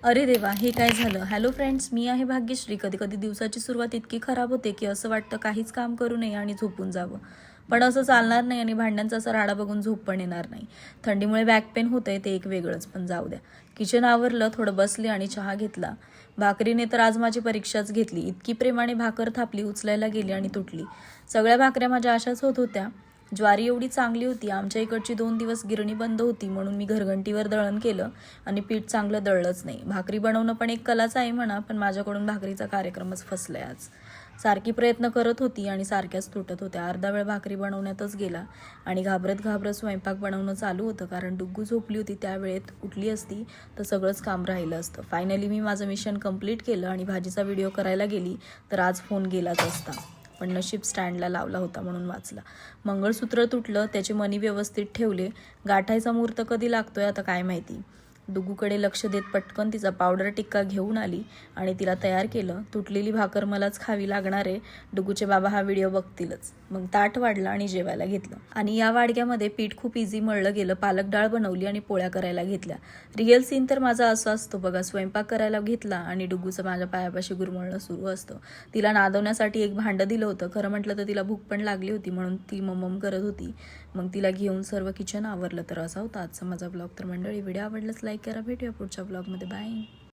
अरे देवा, हे काय झालं? हॅलो फ्रेंड्स, मी आहे भाग्यश्री. कधी कधी दिवसाची सुरुवात इतकी खराब होते की असं वाटतं काहीच काम करू नये आणि झोपून जावं. पण असं चालणार नाही आणि भांड्यांचा असा राडा बघून झोप पण येणार नाही. थंडीमुळे बॅक पेन होतंय ते एक वेगळंच, पण जाऊ द्या. किचन आवरलं, थोडं बसले आणि चहा घेतला. भाकरीने तर आज माझी परीक्षाच घेतली. इतकी प्रेमाने भाकर थापली, उचलायला गेली आणि तुटली. सगळ्या भाकऱ्या माझ्या अशाच होत होत्या. ज्वारी एवढी चांगली होती, आमच्या इकडची 2 दिवस गिरणी बंद होती म्हणून मी घरघंटीवर दळण केलं आणि पीठ चांगलं दळलंच नाही. भाकरी बनवणं पण एक कलाच आहे म्हणा, पण माझ्याकडून भाकरीचा कार्यक्रमच फसलाय आज. सारखी प्रयत्न करत होती आणि सारख्याच तुटत होत्या. अर्धा वेळ भाकरी बनवण्यातच गेला आणि घाबरत घाबरत स्वयंपाक बनवणं चालू होतं, कारण डुग्गू झोपली होती. त्या वेळेत उठली असती तर सगळंच काम राहिलं असतं. फायनली मी माझं मिशन कंप्लीट केलं आणि भाजीचा व्हिडिओ करायला गेली तर आज फोन गेलाच असता. पण नशीब स्टँडला लावला होता म्हणून वाचला. मंगळसूत्र तुटलं, त्याचे मणी व्यवस्थित ठेवले. गाठायचा मुहूर्त कधी लागतोय आता काय माहिती. डुगूकडे लक्ष देत पटकन तिचा पावडर टिक्का घेऊन आली आणि तिला तयार केलं. तुटलेली भाकर मलाच खावी लागणार आहे. डुगूचे बाबा हा व्हिडिओ बघतीलच. मग ताट वाढलं आणि जेवायला घेतलं. आणि या वाडग्यामध्ये पीठ खूप इझी मळलं गेलं. पालक डाळ बनवली आणि पोळ्या करायला घेतल्या. रिअल सीन तर माझा असा असतो बघा, स्वयंपाक करायला घेतला आणि डुगूचं माझ्या पायापाशी गुरमळणं सुरू असतं. तिला नादवण्यासाठी एक भांडं दिलं होतं. खरं म्हटलं तर तिला भूक पण लागली होती म्हणून ती मम्मम करत होती. मग तिला घेऊन सर्व किचन आवरलं. तर असा होता आजचा माझा ब्लॉग. तर मंडळी, व्हिडिओ आवडलाच लाईक करा. भेटूया पुढच्या ब्लॉगमध्ये. बाय.